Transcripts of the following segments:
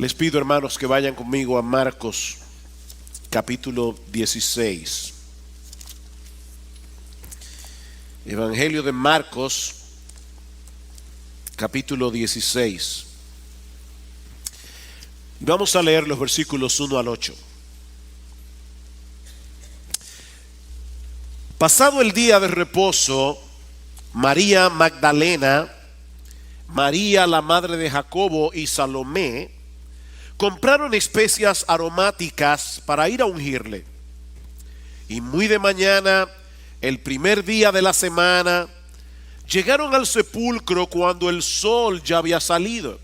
Les pido, hermanos, que vayan conmigo a Marcos, capítulo 16. Evangelio de Marcos, capítulo 16. Vamos a leer los versículos 1 al 8. Pasado el día de reposo, María Magdalena, María la madre de Jacobo y Salomé compraron especias aromáticas para ir a ungirle. Y muy de mañana, el primer día de la semana, llegaron al sepulcro cuando el sol ya había salido.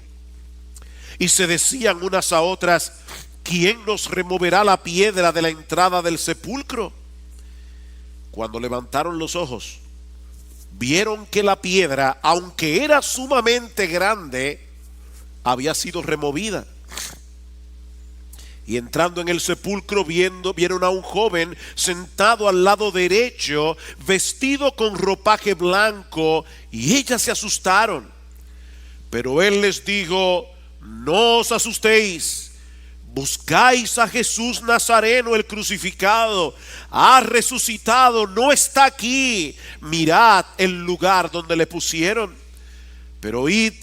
Y se decían unas a otras: ¿quién nos removerá la piedra de la entrada del sepulcro? Cuando levantaron los ojos, vieron que la piedra, aunque era sumamente grande, había sido removida. Y entrando en el sepulcro, vieron a un joven sentado al lado derecho, vestido con ropaje blanco, y ellas se asustaron. Pero él les dijo: no os asustéis, buscáis a Jesús Nazareno, el crucificado. Ha resucitado, no está aquí. Mirad el lugar donde le pusieron. Pero id,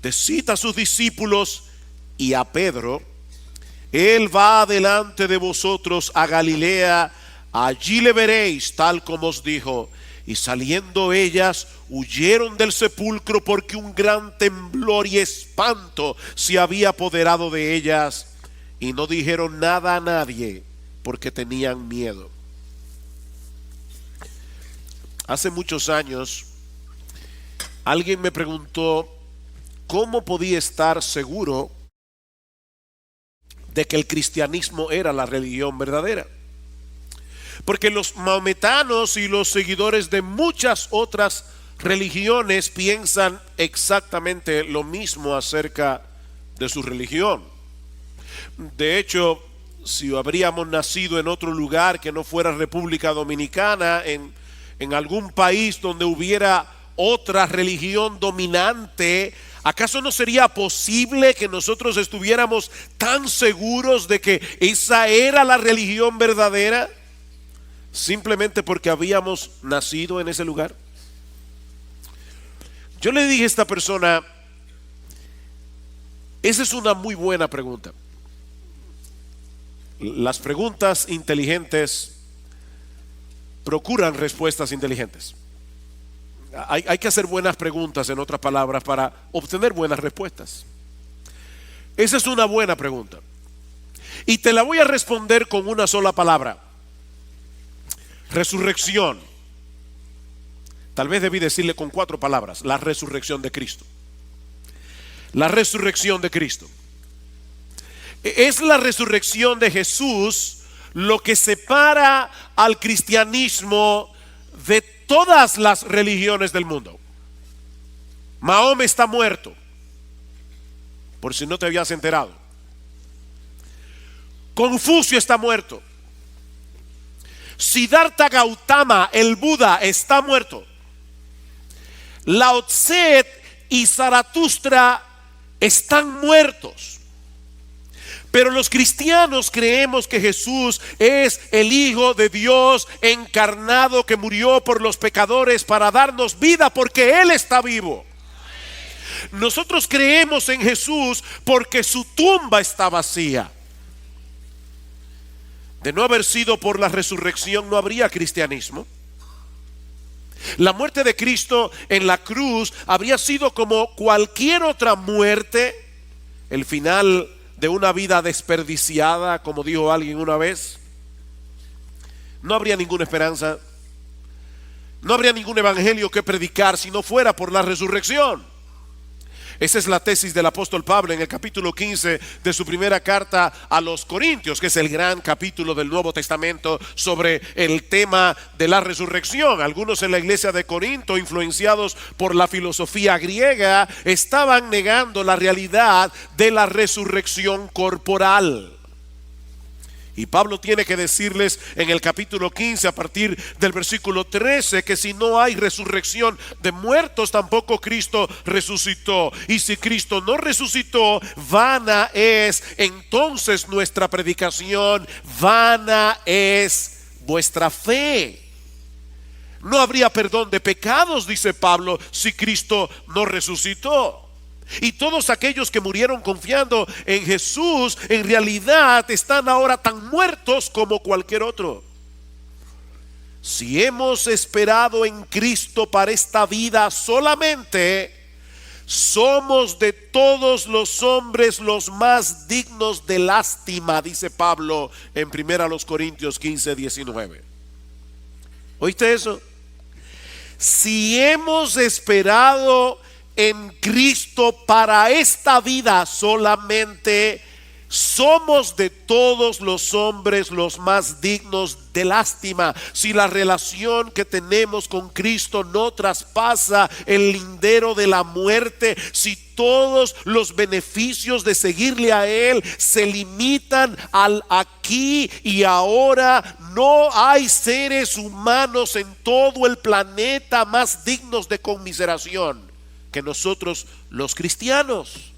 decid a sus discípulos y a Pedro: Él va delante de vosotros a Galilea, allí le veréis tal como os dijo. Y saliendo ellas, huyeron del sepulcro, porque un gran temblor y espanto se había apoderado de ellas, y no dijeron nada a nadie, porque tenían miedo. Hace muchos años, alguien me preguntó cómo podía estar seguro de que el cristianismo era la religión verdadera. Porque los maometanos y los seguidores de muchas otras religiones piensan exactamente lo mismo acerca de su religión. De hecho, si habríamos nacido en otro lugar que no fuera República Dominicana, en algún país donde hubiera otra religión dominante, ¿acaso no sería posible que nosotros estuviéramos tan seguros de que esa era la religión verdadera, simplemente porque habíamos nacido en ese lugar? Yo le dije a esta persona: esa es una muy buena pregunta. Las preguntas inteligentes procuran respuestas inteligentes. Hay que hacer buenas preguntas, en otras palabras, para obtener buenas respuestas. Esa es una buena pregunta. Y te la voy a responder con una sola palabra: resurrección. Tal vez debí decirle con 4 palabras: la resurrección de Cristo. La resurrección de Cristo. Es la resurrección de Jesús lo que separa al cristianismo de todas las religiones del mundo. Mahoma está muerto, por si no te habías enterado. Confucio está muerto. Siddhartha Gautama, el Buda, está muerto. Lao Tse y Zaratustra están muertos. Pero los cristianos creemos que Jesús es el Hijo de Dios encarnado, que murió por los pecadores para darnos vida, porque Él está vivo. Nosotros creemos en Jesús porque su tumba está vacía. De no haber sido por la resurrección, no habría cristianismo. La muerte de Cristo en la cruz habría sido como cualquier otra muerte, el final de una vida desperdiciada, como dijo alguien una vez. No habría ninguna esperanza, no habría ningún evangelio que predicar si no fuera por la resurrección. Esa es la tesis del apóstol Pablo en el capítulo 15 de su primera carta a los Corintios, que es el gran capítulo del Nuevo Testamento sobre el tema de la resurrección. Algunos en la iglesia de Corinto, influenciados por la filosofía griega, estaban negando la realidad de la resurrección corporal. Y Pablo tiene que decirles en el capítulo 15, a partir del versículo 13, que si no hay resurrección de muertos, tampoco Cristo resucitó. Y si Cristo no resucitó, vana es entonces nuestra predicación, vana es vuestra fe. No habría perdón de pecados, dice Pablo, si Cristo no resucitó. Y todos aquellos que murieron confiando en Jesús, en realidad están ahora tan muertos como cualquier otro. Si hemos esperado en Cristo para esta vida solamente, somos de todos los hombres los más dignos de lástima, dice Pablo en 1 Corintios 15, 19. ¿Oíste eso? Si hemos esperado en Cristo para esta vida solamente, somos de todos los hombres los más dignos de lástima. Si la relación que tenemos con Cristo no traspasa el lindero de la muerte, si todos los beneficios de seguirle a Él se limitan al aquí y ahora, no hay seres humanos en todo el planeta más dignos de conmiseración que nosotros los cristianos.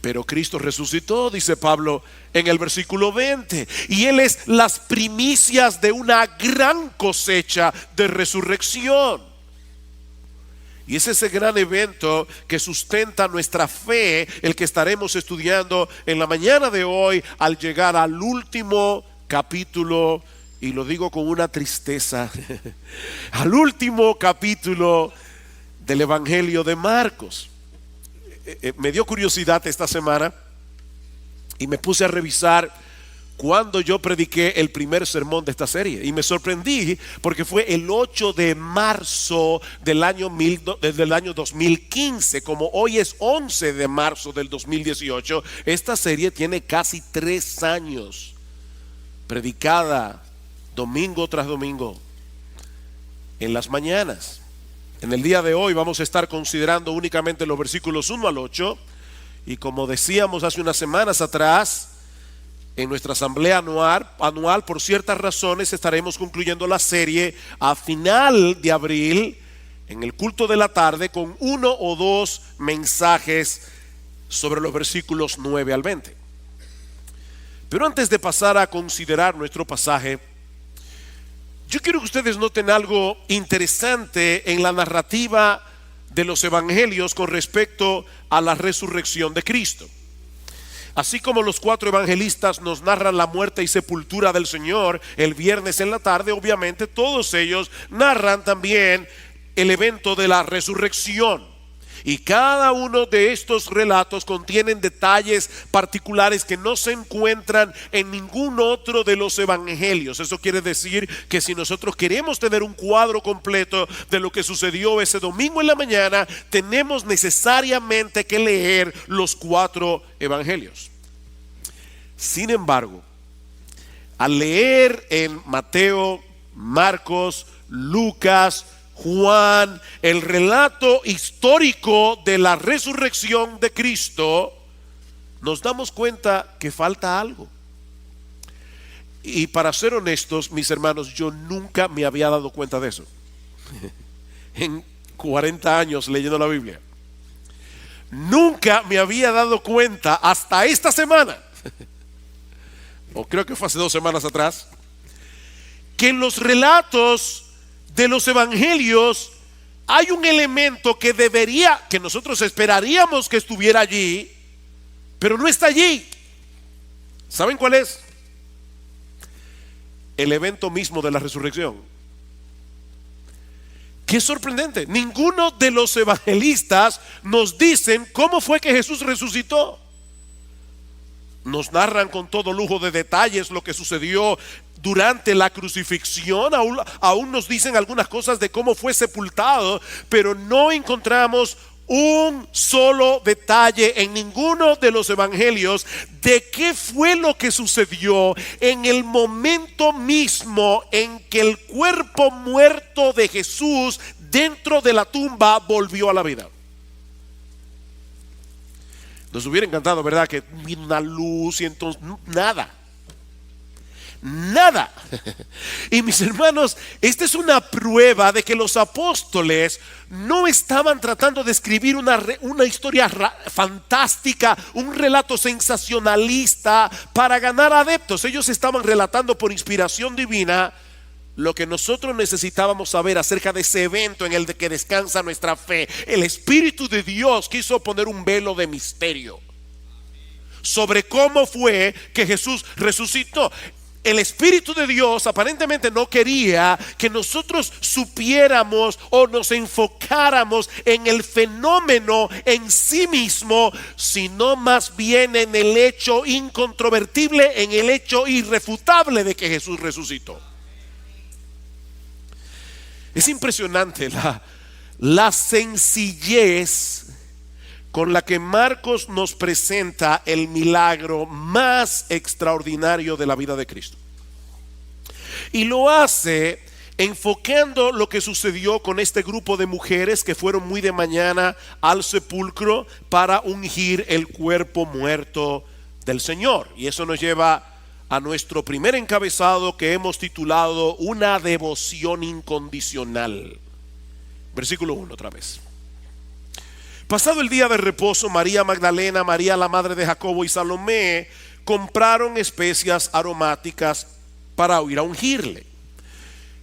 Pero Cristo resucitó, dice Pablo en el versículo 20, y Él es las primicias de una gran cosecha de resurrección. Y es ese gran evento que sustenta nuestra fe, el que estaremos estudiando en la mañana de hoy al llegar al último capítulo, y lo digo con una tristeza, al último capítulo del Evangelio de Marcos. Me dio curiosidad esta semana y me puse a revisar cuando yo prediqué el primer sermón de esta serie, y me sorprendí porque fue el 8 de marzo del año 2015. Como hoy es 11 de marzo del 2018, esta serie tiene casi 3 años predicada domingo tras domingo en las mañanas. En el día de hoy vamos a estar considerando únicamente los versículos 1 al 8, y como decíamos hace unas semanas atrás, en nuestra asamblea anual, por ciertas razones, estaremos concluyendo la serie a final de abril, en el culto de la tarde, con 1 o 2 mensajes sobre los versículos 9 al 20. Pero antes de pasar a considerar nuestro pasaje, yo quiero que ustedes noten algo interesante en la narrativa de los evangelios con respecto a la resurrección de Cristo. Así como los 4 evangelistas nos narran la muerte y sepultura del Señor el viernes en la tarde, obviamente todos ellos narran también el evento de la resurrección. Y cada uno de estos relatos contienen detalles particulares que no se encuentran en ningún otro de los evangelios. Eso quiere decir que si nosotros queremos tener un cuadro completo de lo que sucedió ese domingo en la mañana, tenemos necesariamente que leer los 4 evangelios. Sin embargo, al leer en Mateo, Marcos, Lucas, Juan, el relato histórico de la resurrección de Cristo, nos damos cuenta que falta algo. Y para ser honestos, mis hermanos, yo nunca me había dado cuenta de eso. En 40 años leyendo la Biblia, nunca me había dado cuenta hasta esta semana, o creo que fue hace 2 semanas atrás, que en los relatos de los evangelios hay un elemento que nosotros esperaríamos que estuviera allí, pero no está allí. ¿Saben cuál es? El evento mismo de la resurrección. Qué sorprendente. Ninguno de los evangelistas nos dicen cómo fue que Jesús resucitó. Nos narran con todo lujo de detalles lo que sucedió durante la crucifixión, aún nos dicen algunas cosas de cómo fue sepultado, pero no encontramos un solo detalle en ninguno de los evangelios de qué fue lo que sucedió en el momento mismo en que el cuerpo muerto de Jesús dentro de la tumba volvió a la vida. Nos hubiera encantado, ¿verdad?, que vino una luz y entonces nada. nada. Y mis hermanos, esta es una prueba de que los apóstoles no estaban tratando de escribir una historia fantástica, un relato sensacionalista para ganar adeptos. Ellos estaban relatando por inspiración divina lo que nosotros necesitábamos saber acerca de ese evento en el que descansa nuestra fe. El Espíritu de Dios quiso poner un velo de misterio sobre cómo fue que Jesús resucitó. El Espíritu de Dios aparentemente no quería que nosotros supiéramos o nos enfocáramos en el fenómeno en sí mismo, sino más bien en el hecho incontrovertible, en el hecho irrefutable de que Jesús resucitó. Es impresionante la sencillez con la que Marcos nos presenta el milagro más extraordinario de la vida de Cristo. Y lo hace enfocando lo que sucedió con este grupo de mujeres que fueron muy de mañana al sepulcro para ungir el cuerpo muerto del Señor. Y eso nos lleva a nuestro primer encabezado, que hemos titulado Una devoción incondicional. Versículo 1 otra vez. Pasado el día de reposo, María Magdalena, María la madre de Jacobo y Salomé compraron especias aromáticas para ir a ungirle.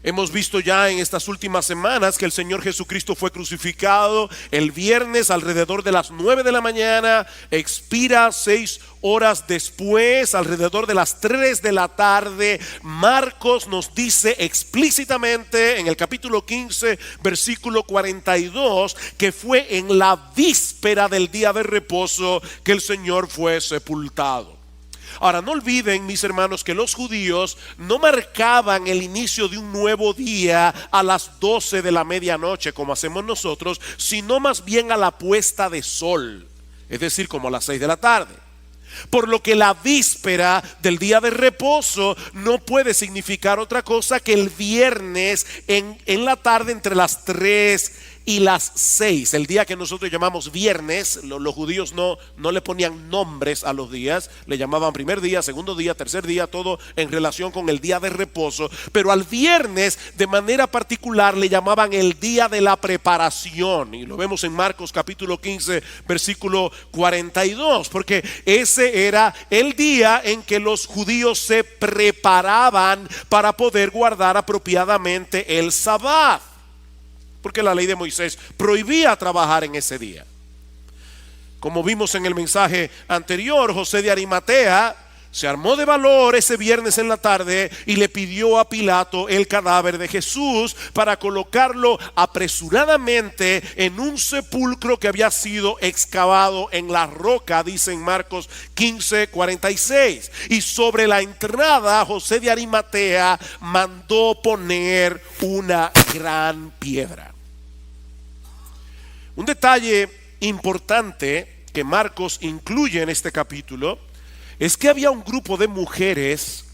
Hemos visto ya en estas últimas semanas que el Señor Jesucristo fue crucificado el viernes alrededor de las 9 de la mañana, expira 6 horas después, alrededor de las 3 de la tarde. Marcos nos dice explícitamente en el capítulo 15, versículo 42, que fue en la víspera del día de reposo que el Señor fue sepultado. Ahora, no olviden, mis hermanos, que los judíos no marcaban el inicio de un nuevo día a las 12 de la medianoche como hacemos nosotros, sino más bien a la puesta de sol, es decir, como a las 6 de la tarde. Por lo que la víspera del día de reposo no puede significar otra cosa que el viernes en la tarde entre las 3 y las 6, el día que nosotros llamamos viernes. Los judíos no le ponían nombres a los días, le llamaban primer día, segundo día, tercer día, todo en relación con el día de reposo. Pero al viernes de manera particular le llamaban el día de la preparación, y lo vemos en Marcos capítulo 15 versículo 42, porque ese era el día en que los judíos se preparaban para poder guardar apropiadamente el sabbat, porque la ley de Moisés prohibía trabajar en ese día. Como vimos en el mensaje anterior, José de Arimatea se armó de valor ese viernes en la tarde y le pidió a Pilato el cadáver de Jesús para colocarlo apresuradamente en un sepulcro que había sido excavado en la roca, dice en Marcos 15:46. Y sobre la entrada José de Arimatea mandó poner una gran piedra. Un detalle importante que Marcos incluye en este capítulo es que había un grupo de mujeres,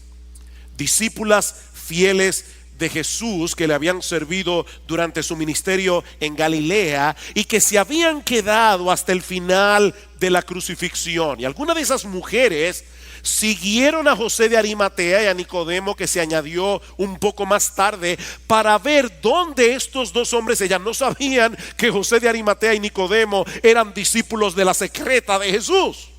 discípulas fieles de Jesús, que le habían servido durante su ministerio en Galilea y que se habían quedado hasta el final de la crucifixión. Y algunas de esas mujeres siguieron a José de Arimatea y a Nicodemo, que se añadió un poco más tarde, para ver dónde estos dos hombres, ellas no sabían que José de Arimatea y Nicodemo eran discípulos de la secreta de Jesús.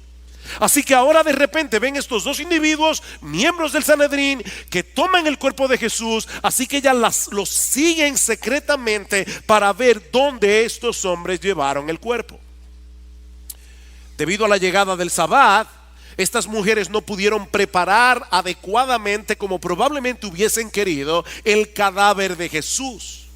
Así que ahora de repente ven estos dos individuos, miembros del Sanedrín, que toman el cuerpo de Jesús. Así que ellas los siguen secretamente para ver dónde estos hombres llevaron el cuerpo. Debido a la llegada del sabbat, estas mujeres no pudieron preparar adecuadamente, como probablemente hubiesen querido, el cadáver de Jesús.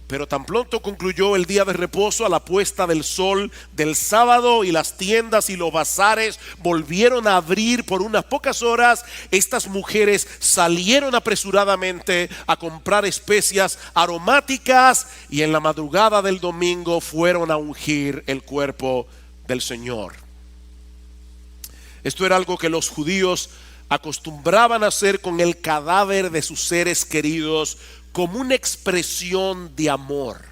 Pero tan pronto concluyó el día de reposo, a la puesta del sol del sábado, y las tiendas y los bazares volvieron a abrir por unas pocas horas, estas mujeres salieron apresuradamente a comprar especias aromáticas y en la madrugada del domingo fueron a ungir el cuerpo del Señor. Esto era algo que los judíos acostumbraban a hacer con el cadáver de sus seres queridos, como una expresión de amor.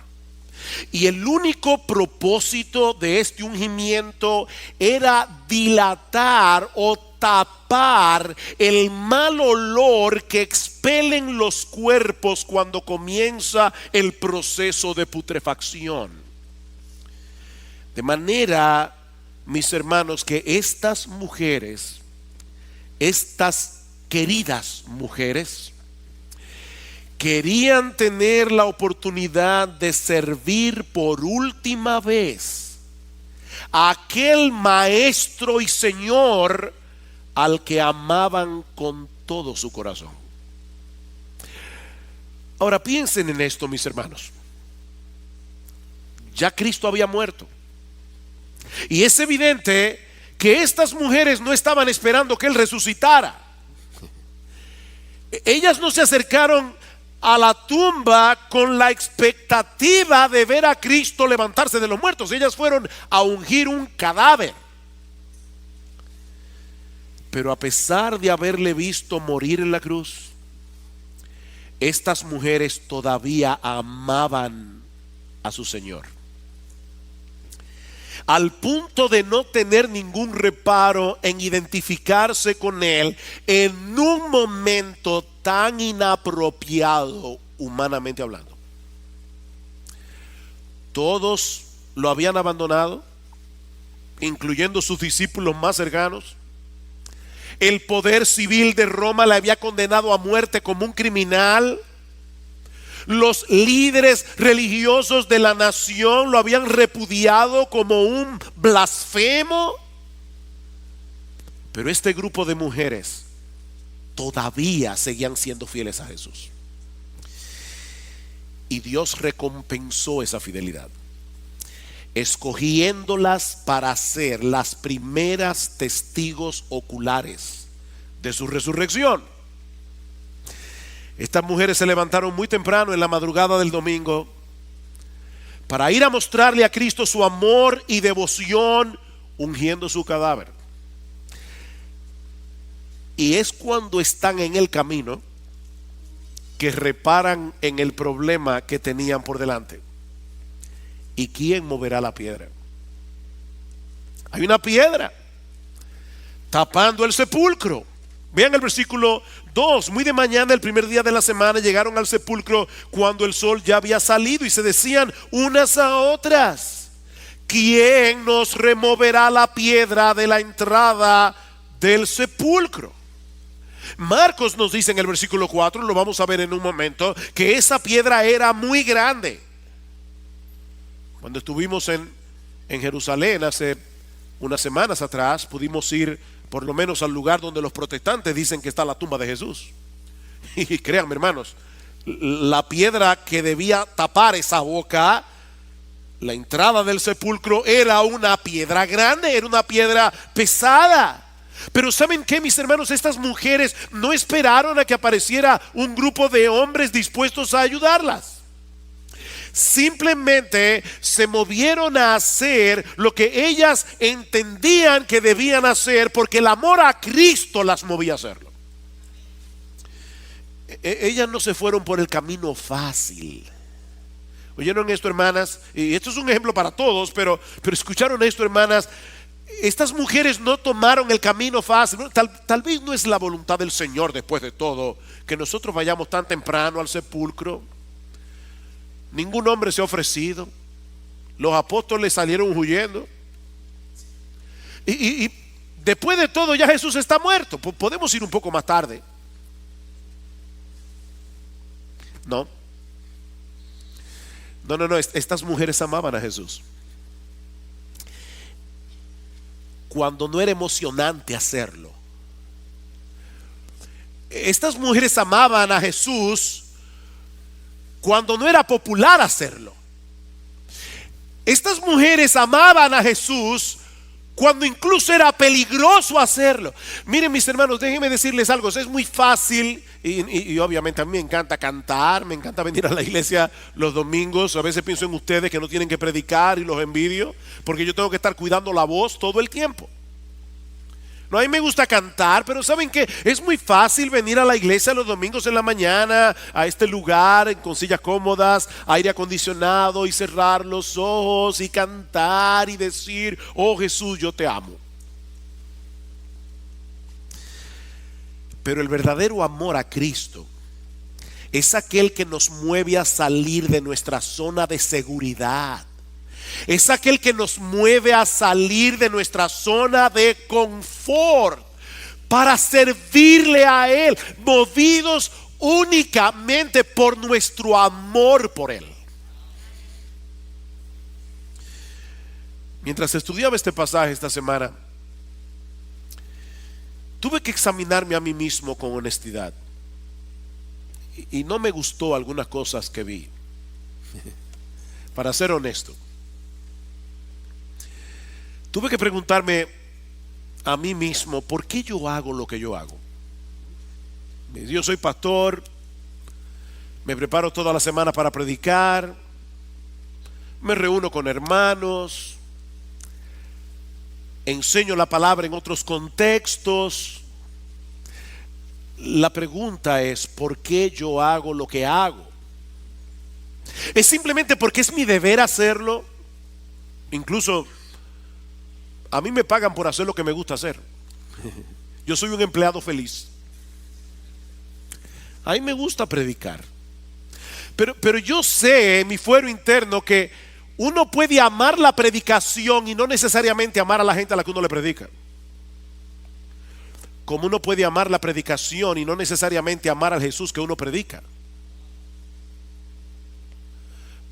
Y el único propósito de este ungimiento era dilatar o tapar el mal olor que expelen los cuerpos cuando comienza el proceso de putrefacción. De manera, mis hermanos, que estas mujeres, estas queridas mujeres, querían tener la oportunidad de servir por última vez a aquel maestro y señor al que amaban con todo su corazón. Ahora piensen en esto, mis hermanos. Ya Cristo había muerto. Y es evidente que estas mujeres no estaban esperando que Él resucitara. Ellas no se acercaron a la tumba con la expectativa de ver a Cristo levantarse de los muertos. Ellas fueron a ungir un cadáver. Pero a pesar de haberle visto morir en la cruz, estas mujeres todavía amaban a su Señor, al punto de no tener ningún reparo en identificarse con Él en un momento tan inapropiado, humanamente hablando. Todos lo habían abandonado, incluyendo sus discípulos más cercanos. El poder civil de Roma le había condenado a muerte como un criminal. Los líderes religiosos de la nación lo habían repudiado como un blasfemo. Pero este grupo de mujeres todavía seguían siendo fieles a Jesús. Y Dios recompensó esa fidelidad, escogiéndolas para ser las primeras testigos oculares de su resurrección. Estas mujeres se levantaron muy temprano en la madrugada del domingo para ir a mostrarle a Cristo su amor y devoción, ungiendo su cadáver. Y es cuando están en el camino que reparan en el problema que tenían por delante. ¿Y quién moverá la piedra? Hay una piedra tapando el sepulcro. Vean el versículo 2. Muy de mañana, el primer día de la semana, llegaron al sepulcro cuando el sol ya había salido, y se decían unas a otras: ¿quién nos removerá la piedra de la entrada del sepulcro? Marcos nos dice en el versículo 4, lo vamos a ver en un momento, que esa piedra era muy grande. Cuando estuvimos en Jerusalén hace unas semanas atrás, pudimos ir por lo menos al lugar donde los protestantes dicen que está la tumba de Jesús. Y créanme, hermanos, la piedra que debía tapar esa boca, la entrada del sepulcro, era una piedra grande, era una piedra pesada. Pero ¿saben qué, mis hermanos? Estas mujeres no esperaron a que apareciera un grupo de hombres dispuestos a ayudarlas. Simplemente se movieron a hacer lo que ellas entendían que debían hacer, porque el amor a Cristo las movía a hacerlo. Ellas no se fueron por el camino fácil. ¿Oyeron esto, hermanas? Y esto es un ejemplo para todos, pero escucharon esto, hermanas. Estas mujeres no tomaron el camino fácil. Tal vez no es la voluntad del Señor, después de todo, que nosotros vayamos tan temprano al sepulcro. Ningún hombre se ha ofrecido. Los apóstoles salieron huyendo. Y después de todo ya Jesús está muerto. Podemos ir un poco más tarde. No. Estas mujeres amaban a Jesús. Cuando no era emocionante hacerlo. Estas mujeres amaban a Jesús cuando no era popular hacerlo. Estas mujeres amaban a Jesús cuando incluso era peligroso hacerlo. Miren, mis hermanos, déjenme decirles algo. Es muy fácil y obviamente a mí me encanta cantar, me encanta venir a la iglesia los domingos. A veces pienso en ustedes que no tienen que predicar y los envidio, porque yo tengo que estar cuidando la voz todo el tiempo. No, a mí me gusta cantar, pero ¿saben qué? Es muy fácil venir a la iglesia los domingos en la mañana, a este lugar con sillas cómodas, aire acondicionado, y cerrar los ojos y cantar y decir: oh Jesús, yo te amo. Pero el verdadero amor a Cristo es aquel que nos mueve a salir de nuestra zona de seguridad. Es aquel que nos mueve a salir de nuestra zona de confort para servirle a Él, movidos únicamente por nuestro amor por Él. Mientras estudiaba este pasaje esta semana, tuve que examinarme a mí mismo con honestidad. Y no me gustó algunas cosas que vi. Para ser honesto, tuve que preguntarme a mí mismo, ¿por qué yo hago lo que yo hago? Yo soy pastor, me preparo toda la semana para predicar, me reúno con hermanos, enseño la palabra en otros contextos. La pregunta es, ¿por qué yo hago lo que hago? ¿Es simplemente porque es mi deber hacerlo? Incluso a mí me pagan por hacer lo que me gusta hacer. Yo soy un empleado feliz. A mí me gusta predicar. Pero yo sé en mi fuero interno que uno puede amar la predicación y no necesariamente amar a la gente a la que uno le predica. Como uno puede amar la predicación y no necesariamente amar al Jesús que uno predica.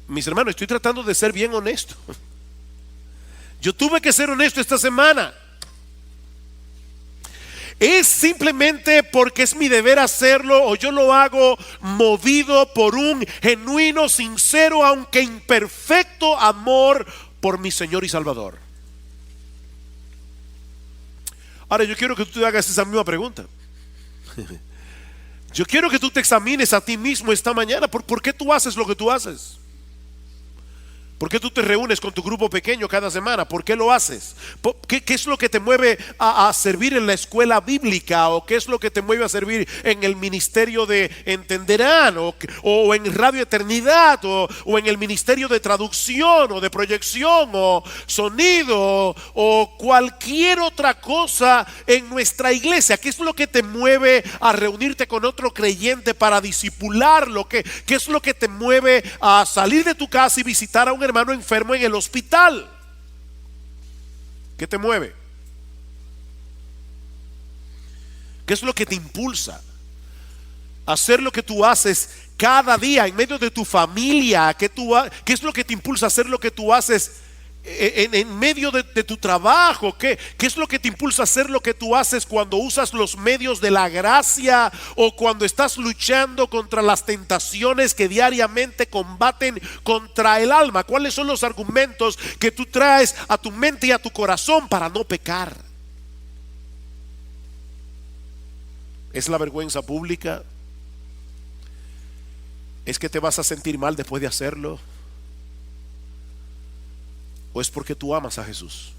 Mis hermanos, estoy tratando de ser bien honesto. Yo tuve que ser honesto esta semana. ¿Es simplemente porque es mi deber hacerlo o yo lo hago movido por un genuino, sincero, aunque imperfecto amor por mi Señor y Salvador? Ahora yo quiero que tú te hagas esa misma pregunta. Yo quiero que tú te examines a ti mismo esta mañana. ¿Por qué tú haces lo que tú haces? ¿Por qué tú te reúnes con tu grupo pequeño cada semana? ¿Por qué lo haces? ¿Qué es lo que te mueve a servir en la escuela bíblica? ¿O qué es lo que te mueve a servir en el ministerio de Entenderán? ¿O en Radio Eternidad? ¿O en el ministerio de traducción? ¿O de proyección? ¿O sonido? ¿O cualquier otra cosa en nuestra iglesia? ¿Qué es lo que te mueve a reunirte con otro creyente para discipularlo? ¿Qué es lo que te mueve a salir de tu casa y visitar a un hermano enfermo en el hospital? ¿Qué te mueve? ¿Qué es lo que te impulsa a hacer lo que tú haces cada día en medio de tu familia? ¿Qué es lo que te impulsa a hacer lo que tú haces en medio de tu trabajo? ¿Qué es lo que te impulsa a hacer lo que tú haces cuando usas los medios de la gracia o cuando estás luchando contra las tentaciones que diariamente combaten contra el alma? ¿Cuáles son los argumentos que tú traes a tu mente y a tu corazón para no pecar? ¿Es la vergüenza pública? ¿Es que te vas a sentir mal después de hacerlo? ¿O es porque tú amas a Jesús?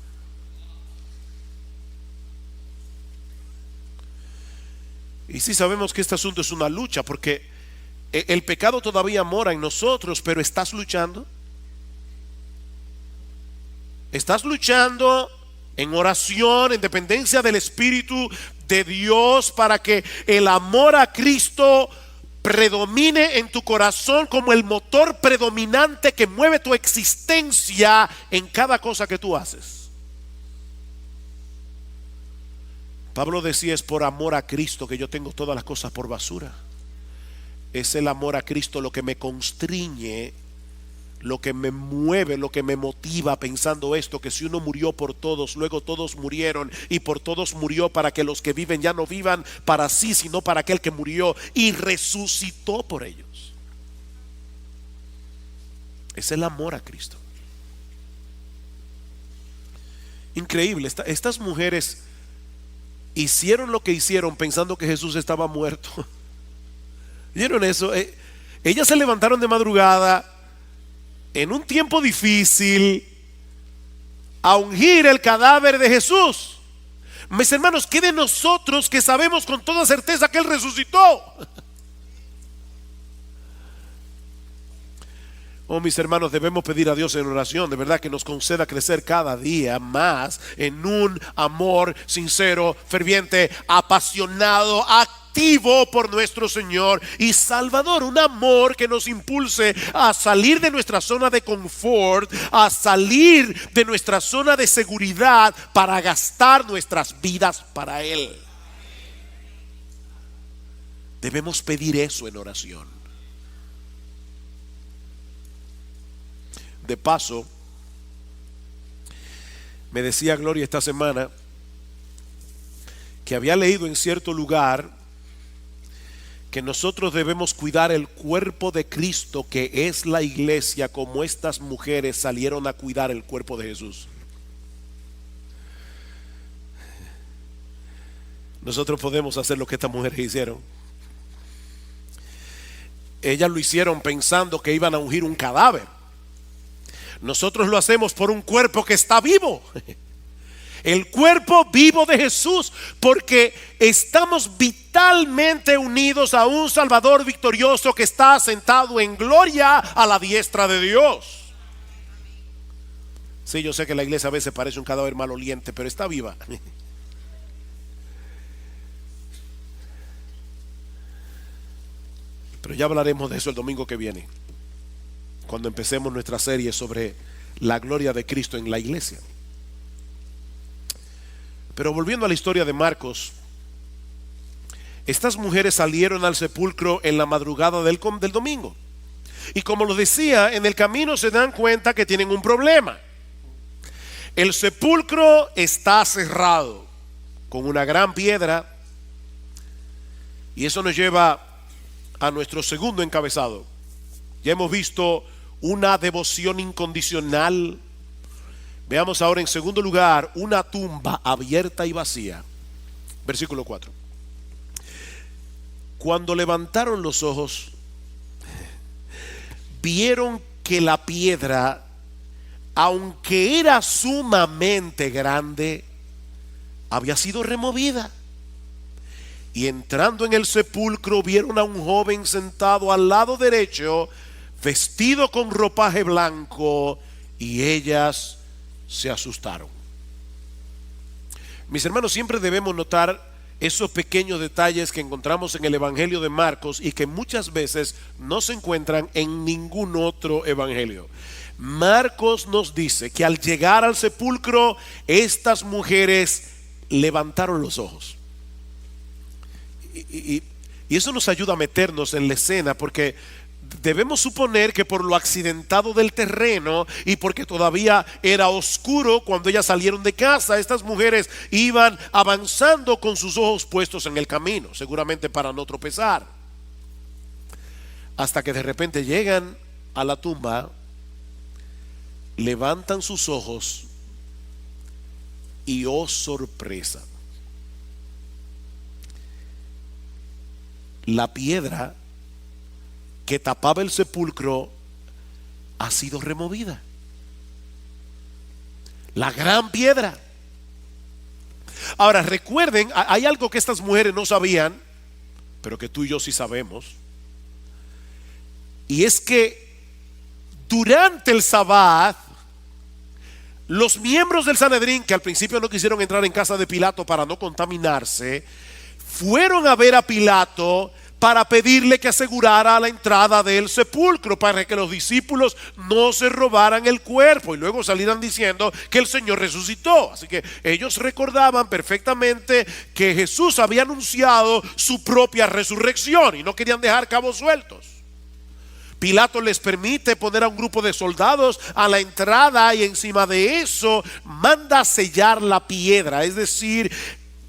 Y sí sabemos que este asunto es una lucha, porque el pecado todavía mora en nosotros, pero ¿estás luchando? ¿Estás luchando en oración, en dependencia del Espíritu de Dios para que el amor a Cristo predomine en tu corazón como el motor predominante que mueve tu existencia en cada cosa que tú haces? Pablo decía, es por amor a Cristo que yo tengo todas las cosas por basura. Es el amor a Cristo lo que me constriñe, lo que me mueve, lo que me motiva pensando esto, que si uno murió por todos, luego todos murieron y por todos murió para que los que viven ya no vivan para sí, sino para aquel que murió y resucitó por ellos. Es el amor a Cristo. Increíble, estas mujeres hicieron lo que hicieron pensando que Jesús estaba muerto. ¿Vieron eso? Ellas se levantaron de madrugada en un tiempo difícil a ungir el cadáver de Jesús. Mis hermanos, ¿qué de nosotros que sabemos con toda certeza que Él resucitó? Oh, mis hermanos, debemos pedir a Dios en oración, de verdad, que nos conceda crecer cada día más en un amor sincero, ferviente, apasionado a activo por nuestro Señor y Salvador. Un amor que nos impulse a salir de nuestra zona de confort, a salir de nuestra zona de seguridad para gastar nuestras vidas para Él. Debemos pedir eso en oración. De paso, me decía Gloria esta semana que había leído en cierto lugar que nosotros debemos cuidar el cuerpo de Cristo, que es la iglesia, como estas mujeres salieron a cuidar el cuerpo de Jesús. Nosotros podemos hacer lo que estas mujeres hicieron. Ellas lo hicieron pensando que iban a ungir un cadáver. Nosotros lo hacemos por un cuerpo que está vivo. El cuerpo vivo de Jesús, porque estamos vitalmente unidos a un Salvador victorioso que está sentado en gloria a la diestra de Dios. Sí, yo sé que la iglesia a veces parece un cadáver maloliente, pero está viva. Pero ya hablaremos de eso el domingo que viene, cuando empecemos nuestra serie sobre la gloria de Cristo en la iglesia. Pero volviendo a la historia de Marcos, estas mujeres salieron al sepulcro en la madrugada del domingo. Y como lo decía, en el camino se dan cuenta que tienen un problema. El sepulcro está cerrado con una gran piedra. Y eso nos lleva a nuestro segundo encabezado. Ya hemos visto una devoción incondicional. Veamos ahora en segundo lugar una tumba abierta y vacía. Versículo 4. Cuando levantaron los ojos, vieron que la piedra, aunque era sumamente grande, había sido removida. Y entrando en el sepulcro, vieron a un joven sentado al lado derecho, vestido con ropaje blanco, y ellas se asustaron. Mis hermanos, siempre debemos notar esos pequeños detalles que encontramos en el Evangelio de Marcos y que muchas veces no se encuentran en ningún otro evangelio. Marcos nos dice que al llegar al sepulcro, estas mujeres levantaron los ojos. Y eso nos ayuda a meternos en la escena, porque debemos suponer que por lo accidentado del terreno y porque todavía era oscuro cuando ellas salieron de casa, estas mujeres iban avanzando con sus ojos puestos en el camino, seguramente para no tropezar, hasta que de repente llegan a la tumba, levantan sus ojos y oh sorpresa, la piedra que tapaba el sepulcro ha sido removida. La gran piedra. Ahora recuerden, hay algo que estas mujeres no sabían, pero que tú y yo sí sabemos. Y es que durante el Sabbat, los miembros del Sanedrín, que al principio no quisieron entrar en casa de Pilato para no contaminarse, fueron a ver a Pilato para pedirle que asegurara la entrada del sepulcro, para que los discípulos no se robaran el cuerpo y luego salieran diciendo que el Señor resucitó. Así que ellos recordaban perfectamente que Jesús había anunciado su propia resurrección y no querían dejar cabos sueltos. Pilato les permite poner a un grupo de soldados a la entrada y encima de eso manda sellar la piedra, es decir,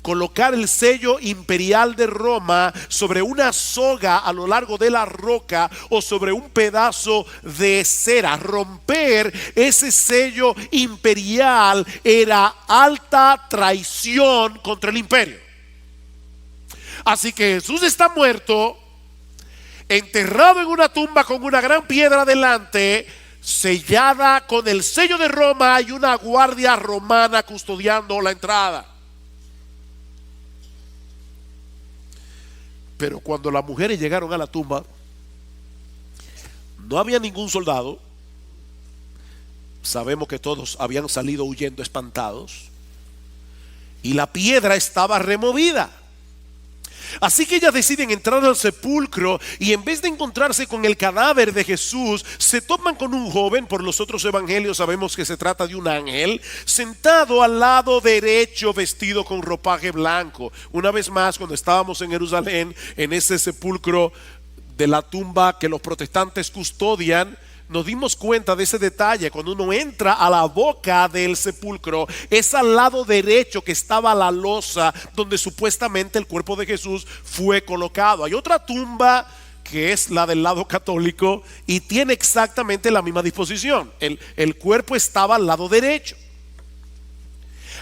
colocar el sello imperial de Roma sobre una soga a lo largo de la roca o sobre un pedazo de cera. Romper ese sello imperial era alta traición contra el imperio. Así que Jesús está muerto, enterrado en una tumba con una gran piedra delante, sellada con el sello de Roma, y una guardia romana custodiando la entrada. Pero cuando las mujeres llegaron a la tumba, no había ningún soldado. Sabemos que todos habían salido huyendo espantados. Y la piedra estaba removida. Así que ellas deciden entrar al sepulcro y en vez de encontrarse con el cadáver de Jesús, se topan con un joven. Por los otros evangelios sabemos que se trata de un ángel, sentado al lado derecho, vestido con ropaje blanco. Una vez más, cuando estábamos en Jerusalén, en ese sepulcro de la tumba que los protestantes custodian, nos dimos cuenta de ese detalle. Cuando uno entra a la boca del sepulcro, es al lado derecho que estaba la losa donde supuestamente el cuerpo de Jesús fue colocado. Hay otra tumba que es la del lado católico y tiene exactamente la misma disposición. El cuerpo estaba al lado derecho.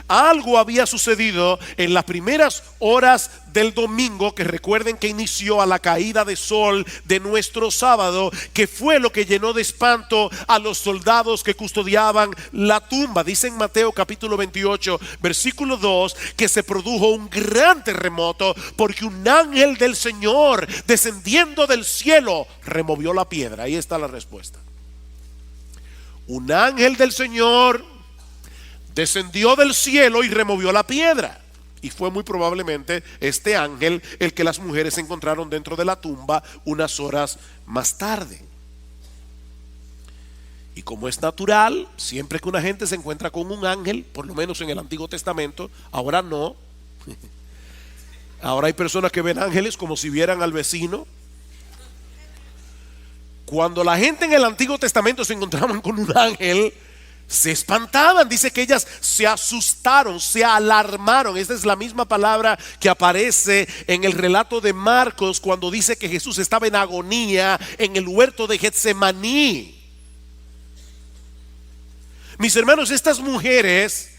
Algo había sucedido en las primeras horas del domingo, que recuerden que inició a la caída de sol de nuestro sábado, que fue lo que llenó de espanto a los soldados que custodiaban la tumba. Dice en Mateo capítulo 28 versículo 2 que se produjo un gran terremoto porque un ángel del Señor, descendiendo del cielo, removió la piedra. Ahí está la respuesta. Un ángel del Señor descendió del cielo y removió la piedra. Y fue muy probablemente este ángel el que las mujeres encontraron dentro de la tumba unas horas más tarde. Y como es natural, siempre que una gente se encuentra con un ángel, por lo menos en el Antiguo Testamento, ahora no. Ahora hay personas que ven ángeles como si vieran al vecino. Cuando la gente en el Antiguo Testamento se encontraban con un ángel, se espantaban. Dice que ellas se asustaron, se alarmaron. Esta es la misma palabra que aparece en el relato de Marcos cuando dice que Jesús estaba en agonía en el huerto de Getsemaní. Mis hermanos, estas mujeres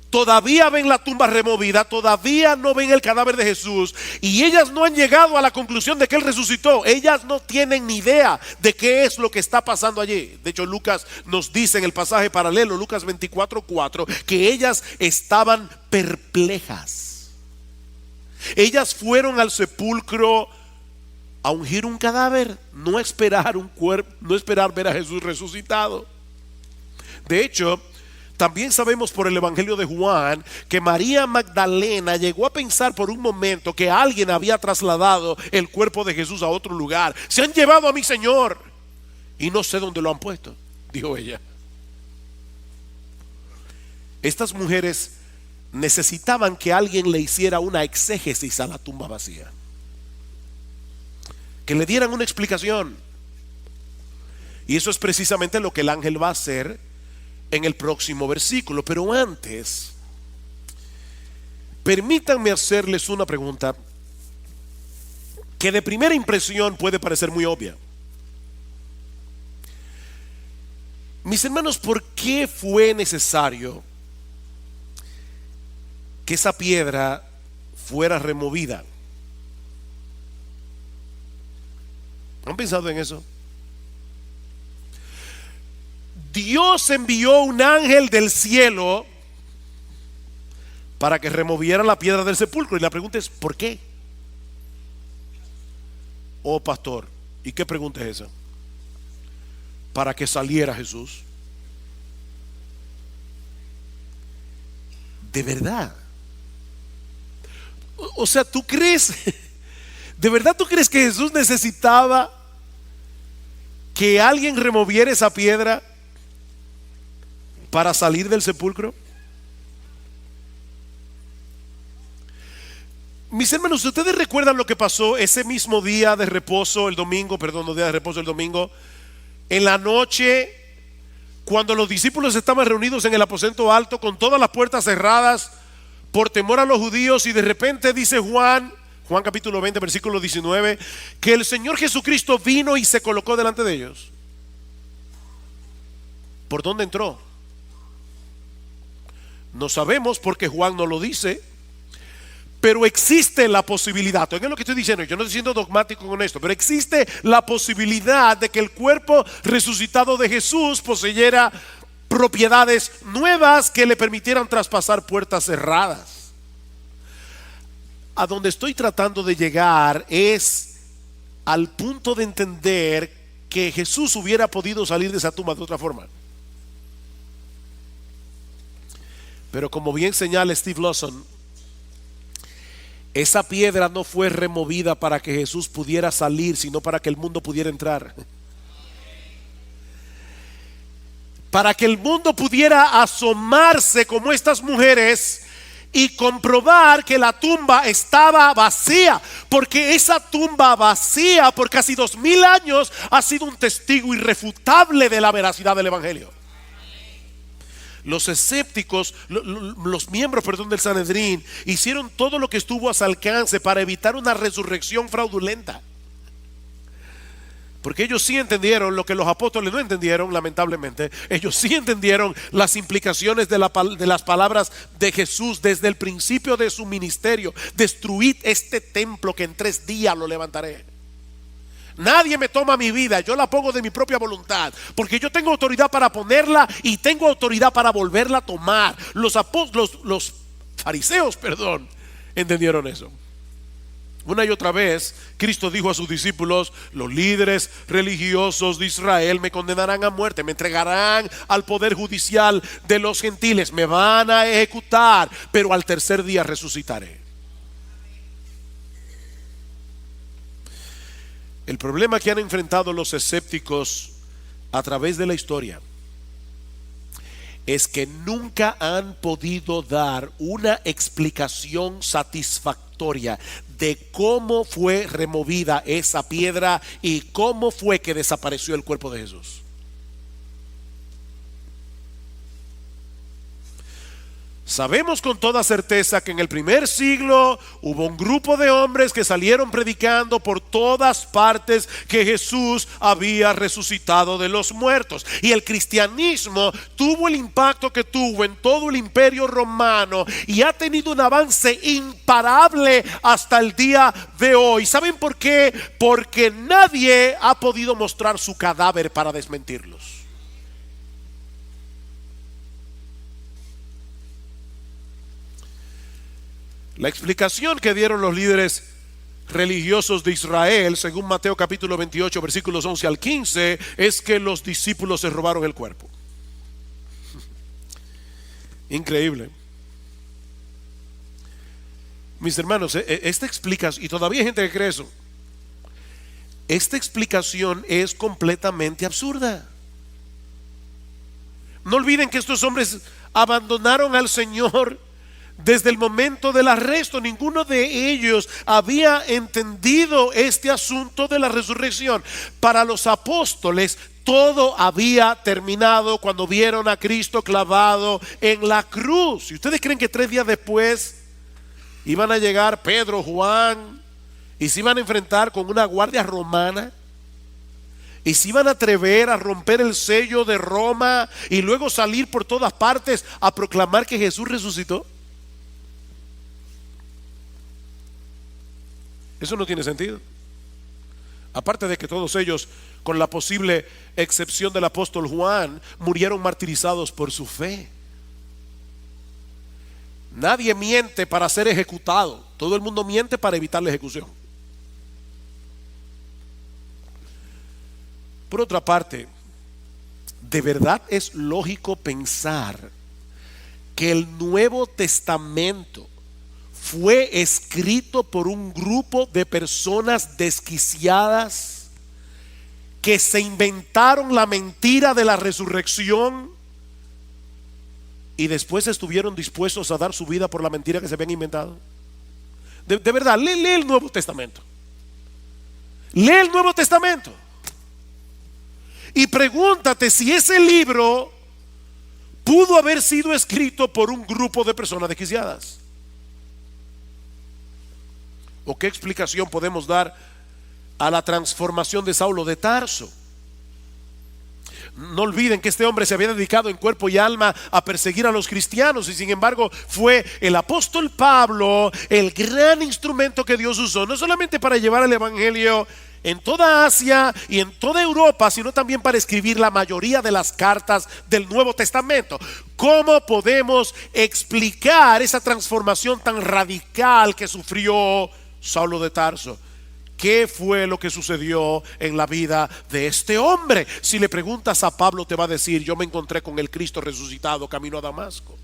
todavía ven la tumba removida, todavía no ven el cadáver de Jesús, y ellas no han llegado a la conclusión de que Él resucitó. Ellas no tienen ni idea de qué es lo que está pasando allí. De hecho, Lucas nos dice en el pasaje paralelo, Lucas 24:4, que ellas estaban perplejas. Ellas fueron al sepulcro a ungir un cadáver, no esperar un cuerpo, no esperar ver a Jesús resucitado. De hecho, también sabemos por el Evangelio de Juan que María Magdalena llegó a pensar por un momento que alguien había trasladado el cuerpo de Jesús a otro lugar. Se han llevado a mi Señor y no sé dónde lo han puesto, dijo ella. Estas mujeres necesitaban que alguien le hiciera una exégesis a la tumba vacía, que le dieran una explicación. Y eso es precisamente lo que el ángel va a hacer en el próximo versículo. Pero antes, permítanme hacerles una pregunta que de primera impresión puede parecer muy obvia. Mis hermanos, ¿por qué fue necesario que esa piedra fuera removida? ¿Han pensado en eso? Dios envió un ángel del cielo para que removiera la piedra del sepulcro. Y la pregunta es, ¿por qué? Oh, pastor, ¿y qué pregunta es esa? Para que saliera Jesús. ¿De verdad? O sea, ¿tú crees? ¿De verdad tú crees que Jesús necesitaba que alguien removiera esa piedra para salir del sepulcro? Mis hermanos, ¿ustedes recuerdan lo que pasó ese mismo día de reposo, el domingo, perdón, no día de reposo, el domingo, en la noche, cuando los discípulos estaban reunidos en el aposento alto con todas las puertas cerradas por temor a los judíos, y de repente dice Juan capítulo 20 versículo 19, que el Señor Jesucristo vino y se colocó delante de ellos? ¿Por dónde entró? No sabemos porque Juan no lo dice, pero existe la posibilidad. Oigan lo que estoy diciendo, yo no estoy siendo dogmático con esto, pero existe la posibilidad de que el cuerpo resucitado de Jesús poseyera propiedades nuevas que le permitieran traspasar puertas cerradas. A donde estoy tratando de llegar es al punto de entender que Jesús hubiera podido salir de esa tumba de otra forma. Pero como bien señala Steve Lawson, Esa piedra no fue removida para que Jesús pudiera salir, sino para que el mundo pudiera entrar. Para que el mundo pudiera asomarse como estas mujeres y comprobar que la tumba estaba vacía, porque esa tumba vacía por casi 2000 años ha sido un testigo irrefutable de la veracidad del evangelio. Los escépticos, los miembros, del Sanedrín, hicieron todo lo que estuvo a su alcance para evitar una resurrección fraudulenta. Porque ellos sí entendieron lo que los apóstoles no entendieron, lamentablemente. Ellos sí entendieron las implicaciones de las palabras de Jesús desde el principio de su ministerio. Destruid este templo que en 3 días lo levantaré. Nadie me toma mi vida, yo la pongo de mi propia voluntad, porque yo tengo autoridad para ponerla y tengo autoridad para volverla a tomar. Los fariseos, entendieron eso. Una y otra vez Cristo dijo a sus discípulos: los líderes religiosos de Israel me condenarán a muerte, me entregarán al poder judicial de los gentiles, me van a ejecutar, pero al 3er día resucitaré. El problema que han enfrentado los escépticos a través de la historia es que nunca han podido dar una explicación satisfactoria de cómo fue removida esa piedra y cómo fue que desapareció el cuerpo de Jesús. Sabemos con toda certeza que en el primer siglo hubo un grupo de hombres que salieron predicando por todas partes que Jesús había resucitado de los muertos. Y el cristianismo tuvo el impacto que tuvo en todo el imperio romano y ha tenido un avance imparable hasta el día de hoy. ¿Saben por qué? Porque nadie ha podido mostrar su cadáver para desmentirlos. La explicación que dieron los líderes religiosos de Israel, según Mateo capítulo 28, versículos 11 al 15, es que los discípulos se robaron el cuerpo. Increíble. Mis hermanos, esta explicación, y todavía hay gente que cree eso, esta explicación es completamente absurda. No olviden que estos hombres abandonaron al Señor desde el momento del arresto. Ninguno de ellos había entendido este asunto de la resurrección. Para los apóstoles todo había terminado cuando vieron a Cristo clavado en la cruz. ¿Y ustedes creen que 3 días después iban a llegar Pedro, Juan, y se iban a enfrentar con una guardia romana? Y se iban a atrever a romper el sello de Roma y luego salir por todas partes a proclamar que Jesús resucitó? Eso no tiene sentido. Aparte de que todos ellos, con la posible excepción del apóstol Juan, murieron martirizados por su fe. Nadie miente para ser ejecutado. Todo el mundo miente para evitar la ejecución. Por otra parte, ¿de verdad es lógico pensar que el Nuevo Testamento fue escrito por un grupo de personas desquiciadas que se inventaron la mentira de la resurrección y después estuvieron dispuestos a dar su vida por la mentira que se habían inventado? De verdad, lee el Nuevo Testamento. Lee el Nuevo Testamento y pregúntate si ese libro pudo haber sido escrito por un grupo de personas desquiciadas. ¿O qué explicación podemos dar a la transformación de Saulo de Tarso? No olviden que este hombre se había dedicado en cuerpo y alma a perseguir a los cristianos, y sin embargo fue el apóstol Pablo el gran instrumento que Dios usó, no solamente para llevar el evangelio en toda Asia y en toda Europa, sino también para escribir la mayoría de las cartas del Nuevo Testamento. ¿Cómo podemos explicar esa transformación tan radical que sufrió Saulo de Tarso? ¿Qué fue lo que sucedió en la vida de este hombre? Si le preguntas a Pablo, te va a decir: yo me encontré con el Cristo resucitado camino a Damasco,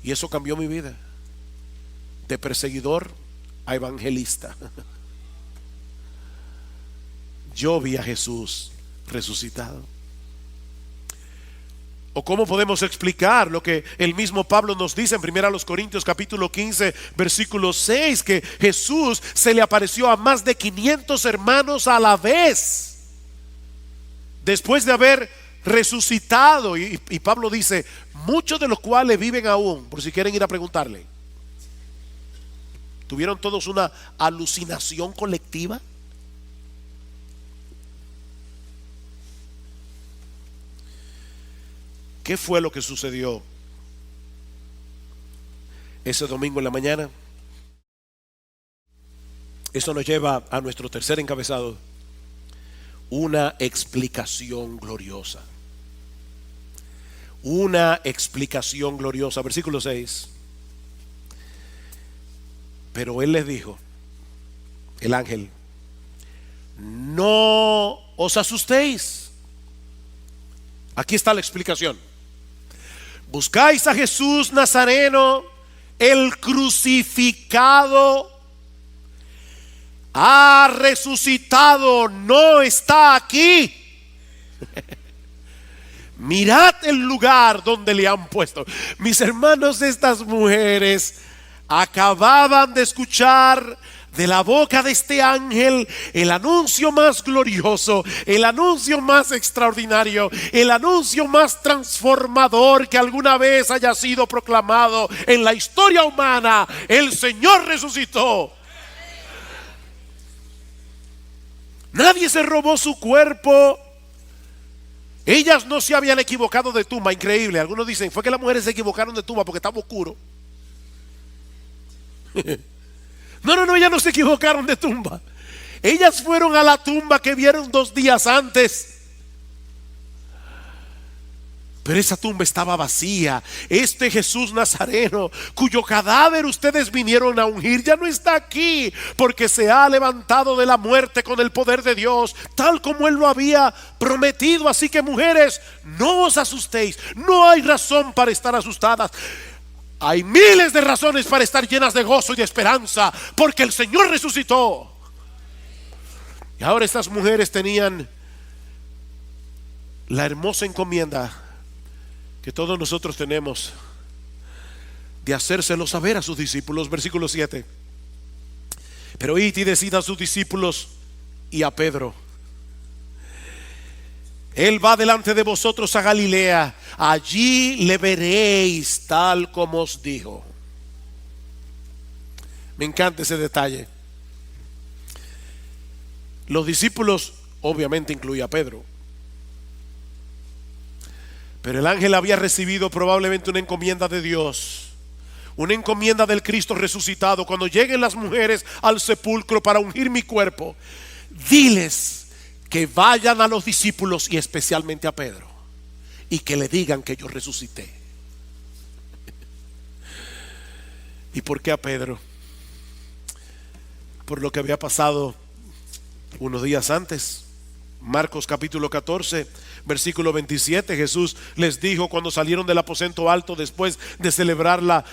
y eso cambió mi vida. de perseguidor a evangelista. Yo vi a Jesús resucitado. ¿O cómo podemos explicar lo que el mismo Pablo nos dice en 1 Corintios capítulo 15 versículo 6? Que Jesús se le apareció a más de 500 hermanos a la vez, después de haber resucitado. Y Pablo dice, muchos de los cuales viven aún, por si quieren ir a preguntarle. ¿Tuvieron todos una alucinación colectiva? ¿Qué fue lo que sucedió ese domingo en la mañana? Eso nos lleva a nuestro tercer encabezado: una explicación gloriosa. Una explicación gloriosa. Versículo 6. Pero él les dijo, el ángel, no os asustéis. Aquí está la explicación. Buscáis a Jesús Nazareno, el crucificado. Ha resucitado, no está aquí. Mirad el lugar donde le han puesto. Mis hermanos, estas mujeres acababan de escuchar de la boca de este ángel el anuncio más glorioso, el anuncio más extraordinario, el anuncio más transformador que alguna vez haya sido proclamado en la historia humana. El Señor resucitó. Nadie se robó su cuerpo. Ellas no se habían equivocado de tumba. Increíble. Algunos dicen, fue que las mujeres se equivocaron de tumba porque estaba oscuro. No, ellas no se equivocaron de tumba. Ellas fueron a la tumba que vieron 2 días antes. Pero esa tumba estaba vacía. Este Jesús Nazareno, cuyo cadáver ustedes vinieron a ungir, ya no está aquí, porque se ha levantado de la muerte con el poder de Dios, tal como Él lo había prometido. Así que, mujeres, no os asustéis. No hay razón para estar asustadas. Hay miles de razones para estar llenas de gozo y de esperanza, porque el Señor resucitó. Y ahora estas mujeres tenían la hermosa encomienda que todos nosotros tenemos de hacérselo saber a sus discípulos. Versículo 7. Pero id y decid a sus discípulos y a Pedro: Él va delante de vosotros a Galilea, allí le veréis tal como os dijo. Me encanta ese detalle. Los discípulos obviamente incluía a Pedro, pero el ángel había recibido probablemente una encomienda de Dios, una encomienda del Cristo resucitado. Cuando lleguen las mujeres al sepulcro para ungir mi cuerpo, diles que vayan a los discípulos y especialmente a Pedro, y que le digan que yo resucité. ¿Y por qué a Pedro? Por lo que había pasado unos días antes. Marcos capítulo 14 versículo 27. Jesús les dijo cuando salieron del aposento alto después de celebrar la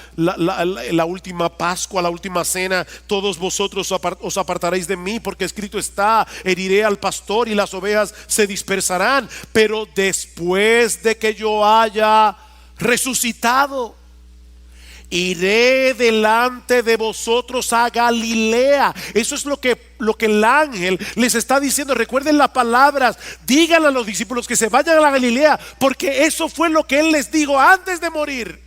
última Pascua, la última cena: todos vosotros os apartaréis de mí, porque escrito está, heriré al pastor y las ovejas se dispersarán. Pero después de que yo haya resucitado, iré delante de vosotros a Galilea. Eso es lo que el ángel les está diciendo. Recuerden las palabras: díganle a los discípulos que se vayan a la Galilea, porque eso fue lo que él les dijo antes de morir.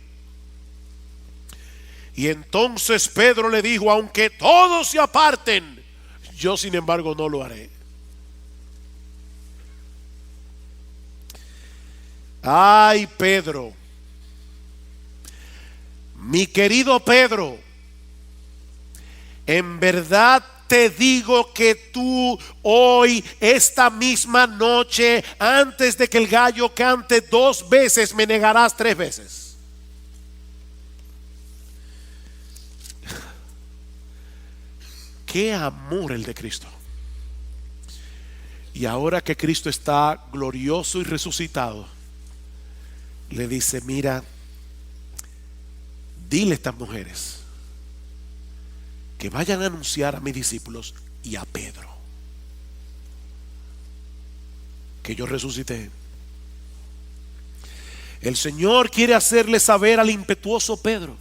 Y entonces Pedro le dijo: aunque todos se aparten, yo sin embargo no lo haré. Ay, Pedro, mi querido Pedro, en verdad te digo que tú hoy, esta misma noche, antes de que el gallo cante 2 veces, me negarás 3 veces. Qué amor el de Cristo. Y ahora que Cristo está glorioso y resucitado, le dice: mira, dile a estas mujeres que vayan a anunciar a mis discípulos y a Pedro que yo resucité. El Señor quiere hacerle saber al impetuoso Pedro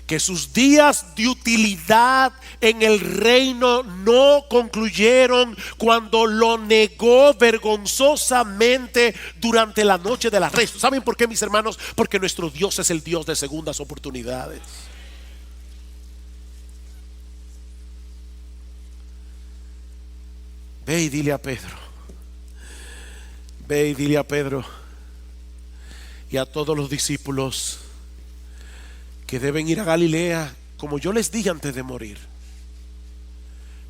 que sus días de utilidad en el reino no concluyeron cuando lo negó vergonzosamente durante la noche del arresto. ¿Saben por qué, mis hermanos? Porque nuestro Dios es el Dios de segundas oportunidades. Ve y dile a Pedro, ve y dile a Pedro y a todos los discípulos que deben ir a Galilea, como yo les dije antes de morir,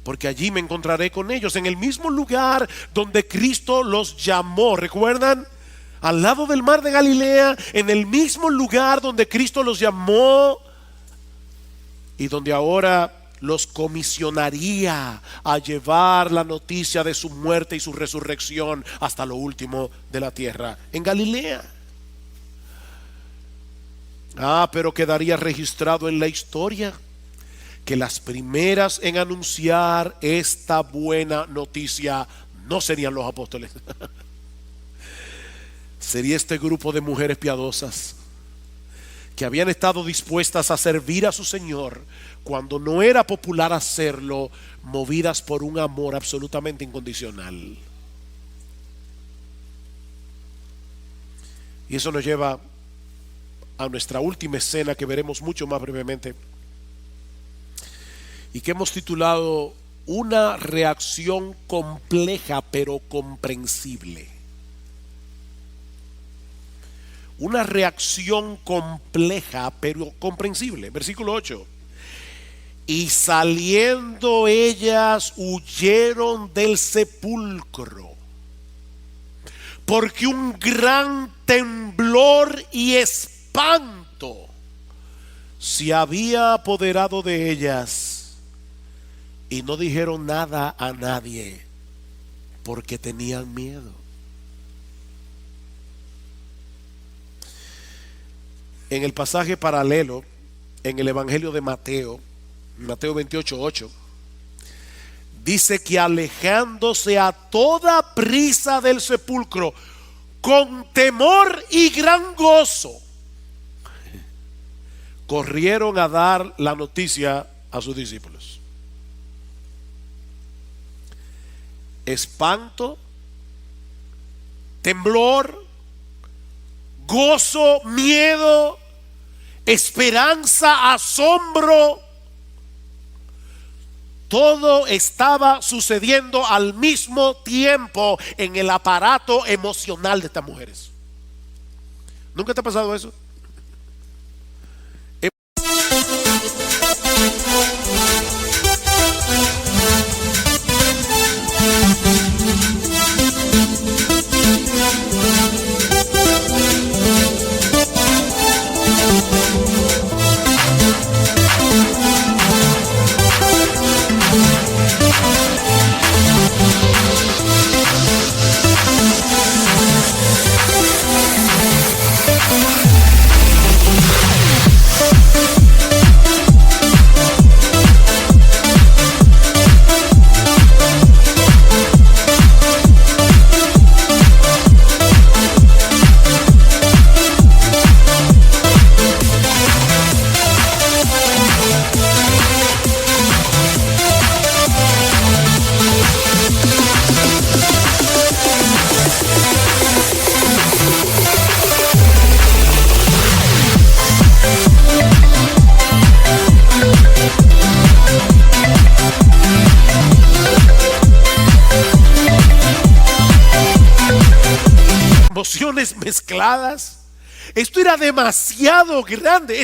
porque allí me encontraré con ellos en el mismo lugar donde Cristo los llamó. ¿Recuerdan? Al lado del mar de Galilea, en el mismo lugar donde Cristo los llamó y donde ahora los comisionaría a llevar la noticia de su muerte y su resurrección hasta lo último de la tierra, en Galilea. Pero quedaría registrado en la historia que las primeras en anunciar esta buena noticia no serían los apóstoles. Sería este grupo de mujeres piadosas que habían estado dispuestas a servir a su Señor cuando no era popular hacerlo, movidas por un amor absolutamente incondicional. Y eso nos lleva a nuestra última escena, que veremos mucho más brevemente y que hemos titulado Una reacción compleja pero comprensible. Una reacción compleja pero comprensible. Versículo 8. Y saliendo ellas huyeron del sepulcro, porque un gran temblor y espanto se había apoderado de ellas, y no dijeron nada a nadie porque tenían miedo. En el pasaje paralelo, en el Evangelio de Mateo, Mateo 28:8, dice que alejándose a toda prisa del sepulcro, con temor y gran gozo, corrieron a dar la noticia a sus discípulos. Espanto, temblor, gozo, miedo, esperanza, asombro. Todo estaba sucediendo al mismo tiempo en el aparato emocional de estas mujeres. ¿Nunca te ha pasado eso? Emociones mezcladas. Esto era demasiado grande,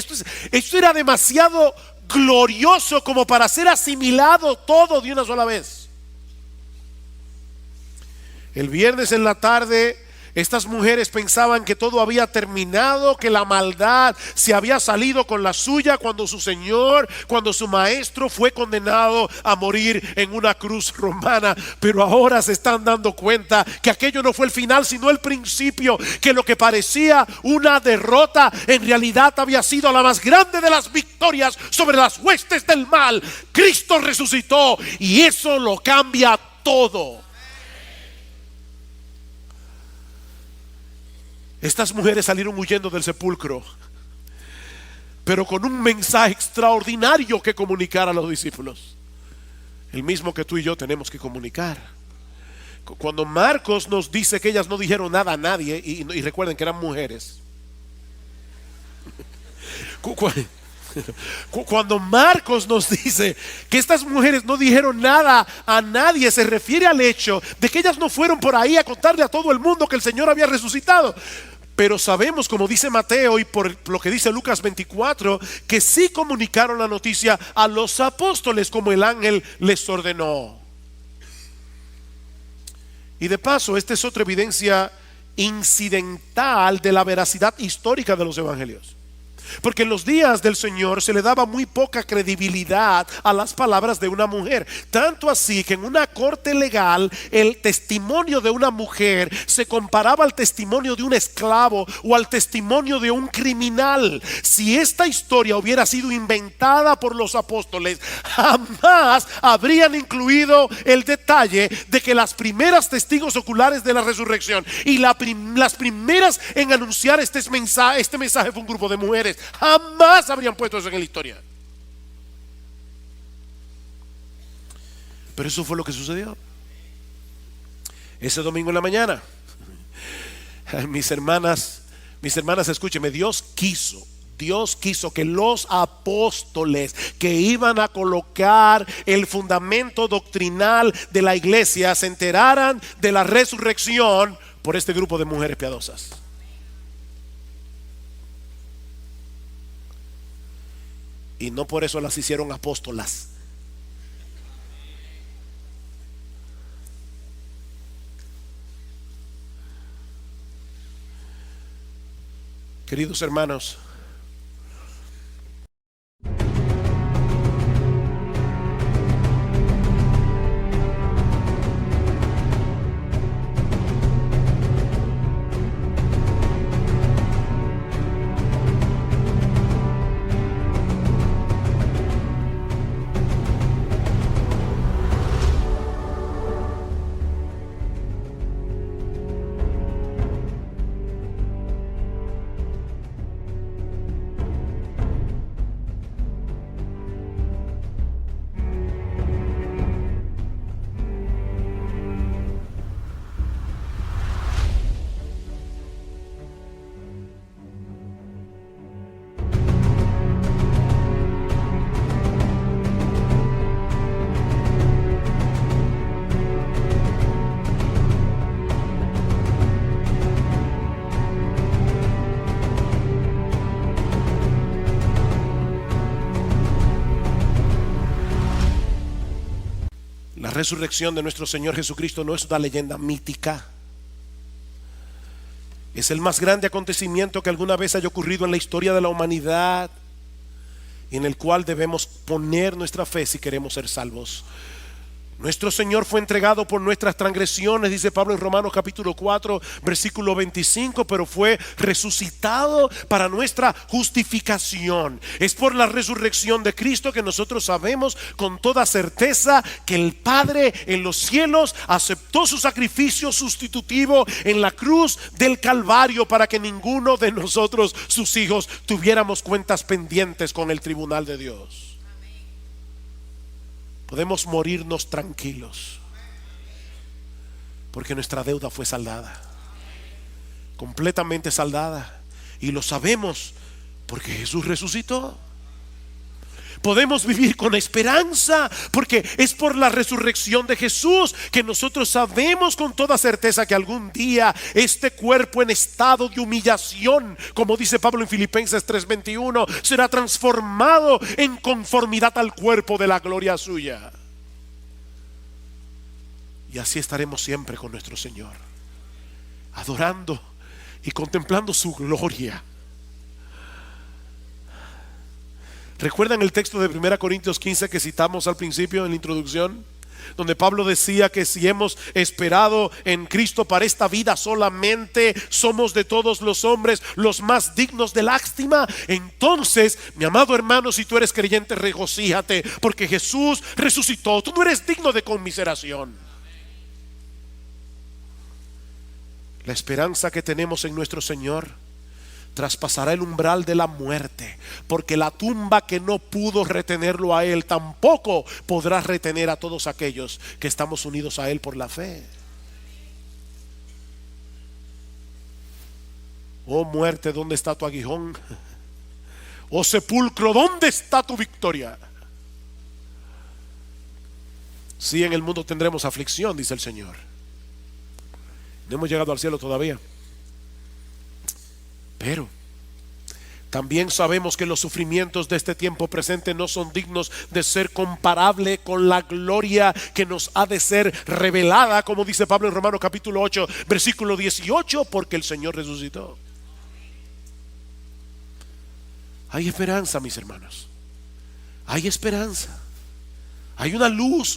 esto era demasiado glorioso como para ser asimilado todo de una sola vez. El viernes en la tarde Estas mujeres pensaban que todo había terminado, que la maldad se había salido con la suya cuando su Señor, cuando su Maestro fue condenado a morir en una cruz romana. Pero ahora se están dando cuenta que aquello no fue el final, sino el principio, que lo que parecía una derrota en realidad había sido la más grande de las victorias sobre las huestes del mal. Cristo resucitó y eso lo cambia todo. Estas mujeres salieron huyendo del sepulcro, pero con un mensaje extraordinario que comunicar a los discípulos, el mismo que tú y yo tenemos que comunicar. Cuando Marcos nos dice que ellas no dijeron nada a nadie, y recuerden que eran mujeres. Cuando Marcos nos dice que estas mujeres no dijeron nada a nadie, se refiere al hecho de que ellas no fueron por ahí a contarle a todo el mundo que el Señor había resucitado. Pero sabemos, como dice Mateo y por lo que dice Lucas 24, que sí comunicaron la noticia a los apóstoles como el ángel les ordenó. Y de paso, esta es otra evidencia incidental de la veracidad histórica de los evangelios. Porque en los días del Señor se le daba muy poca credibilidad a las palabras de una mujer. Tanto así que en una corte legal el testimonio de una mujer se comparaba al testimonio de un esclavo o al testimonio de un criminal. Si esta historia hubiera sido inventada por los apóstoles, jamás habrían incluido el detalle de que las primeras testigos oculares de la resurrección y las primeras en anunciar este mensaje fue un grupo de mujeres. Jamás habrían puesto eso en la historia. Pero eso fue lo que sucedió ese domingo en la mañana. Mis hermanas, escúchenme. Dios quiso que los apóstoles que iban a colocar el fundamento doctrinal de la iglesia se enteraran de la resurrección por este grupo de mujeres piadosas. Y no por eso las hicieron apóstolas. Queridos hermanos, la resurrección de nuestro Señor Jesucristo no es una leyenda mítica. Es el más grande acontecimiento que alguna vez haya ocurrido en la historia de la humanidad, en el cual debemos poner nuestra fe si queremos ser salvos. Nuestro Señor fue entregado por nuestras transgresiones, dice Pablo en Romanos capítulo 4 versículo 25, pero fue resucitado para nuestra justificación. Es por la resurrección de Cristo que nosotros sabemos con toda certeza que el Padre en los cielos aceptó su sacrificio sustitutivo en la cruz del Calvario para que ninguno de nosotros, sus hijos, tuviéramos cuentas pendientes con el tribunal de Dios. Podemos morirnos tranquilos porque nuestra deuda fue saldada, completamente saldada, y lo sabemos porque Jesús resucitó. Podemos vivir con esperanza porque es por la resurrección de Jesús que nosotros sabemos con toda certeza que algún día este cuerpo en estado de humillación, como dice Pablo en Filipenses 3:21, será transformado en conformidad al cuerpo de la gloria suya. Y así estaremos siempre con nuestro Señor. adorando y contemplando su gloria. ¿Recuerdan el texto de 1 Corintios 15 que citamos al principio en la introducción? Donde Pablo decía que si hemos esperado en Cristo para esta vida solamente, somos de todos los hombres los más dignos de lástima. Entonces, mi amado hermano, si tú eres creyente, regocíjate, porque Jesús resucitó. Tú no eres digno de conmiseración. La esperanza que tenemos en nuestro Señor traspasará el umbral de la muerte, porque la tumba que no pudo retenerlo a Él tampoco podrá retener a todos aquellos que estamos unidos a Él por la fe. Oh muerte, ¿dónde está tu aguijón? Oh sepulcro, ¿dónde está tu victoria? Sí, en el mundo tendremos aflicción, dice el Señor. No hemos llegado al cielo todavía. Pero también sabemos que los sufrimientos de este tiempo presente no son dignos de ser comparable con la gloria que nos ha de ser revelada, como dice Pablo en Romanos capítulo 8 versículo 18, porque el Señor resucitó. Hay esperanza, mis hermanos. Hay esperanza. Hay una luz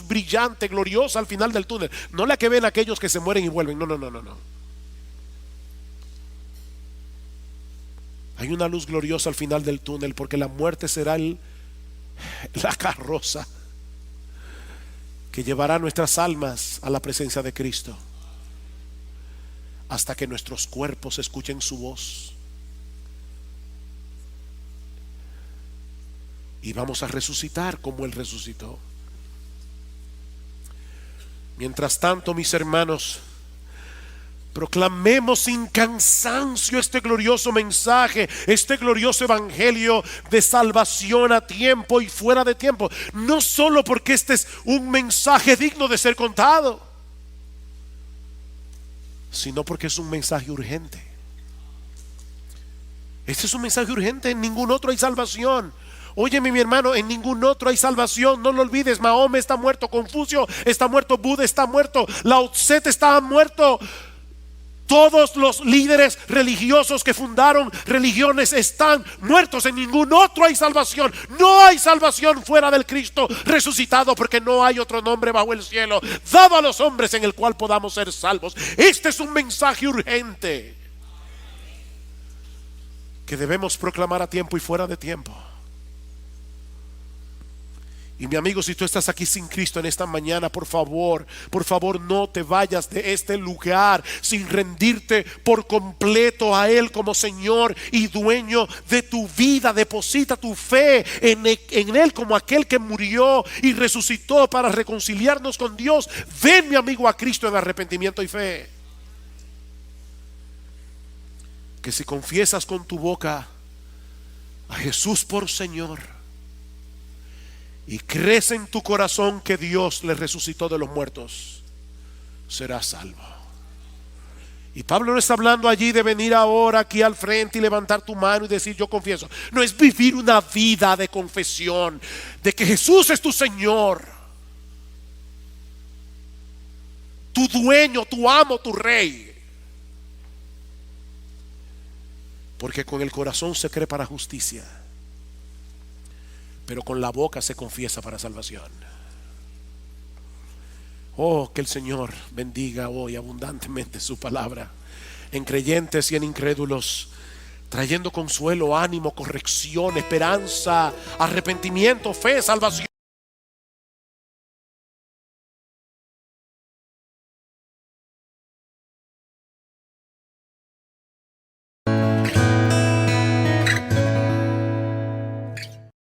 brillante, gloriosa al final del túnel. No la que ven aquellos que se mueren y vuelven. No. Hay una luz gloriosa al final del túnel, porque la muerte será la carroza que llevará nuestras almas a la presencia de Cristo, hasta que nuestros cuerpos escuchen su voz. Y vamos a resucitar como Él resucitó. Mientras tanto, mis hermanos, proclamemos sin cansancio este glorioso mensaje, este glorioso evangelio de salvación a tiempo y fuera de tiempo. No solo porque este es un mensaje digno de ser contado, sino porque es un mensaje urgente. Este es un mensaje urgente. En ningún otro hay salvación. Óyeme, mi hermano, en ningún otro hay salvación. No lo olvides. Mahoma está muerto, Confucio está muerto, Buda está muerto, Lao Tse está muerto. Todos los líderes religiosos que fundaron religiones están muertos. En ningún otro hay salvación. No hay salvación fuera del Cristo resucitado, porque no hay otro nombre bajo el cielo dado a los hombres en el cual podamos ser salvos. Este es un mensaje urgente que debemos proclamar a tiempo y fuera de tiempo. Y mi amigo, si tú estás aquí sin Cristo en esta mañana, por favor no te vayas de este lugar sin rendirte por completo a Él como Señor y dueño de tu vida. Deposita tu fe en Él como aquel que murió y resucitó para reconciliarnos con Dios. Ven, mi amigo, a Cristo en arrepentimiento y fe. Que si confiesas con tu boca a Jesús por Señor y crees en tu corazón que Dios le resucitó de los muertos, serás salvo. Y Pablo no está hablando allí de venir ahora aquí al frente y levantar tu mano y decir yo confieso. No, es vivir una vida de confesión de que Jesús es tu Señor, tu dueño, tu amo, tu rey. Porque con el corazón se cree para justicia, pero con la boca se confiesa para salvación. Oh, que el Señor bendiga hoy abundantemente su palabra en creyentes y en incrédulos, trayendo consuelo, ánimo, corrección, esperanza, arrepentimiento, fe, salvación.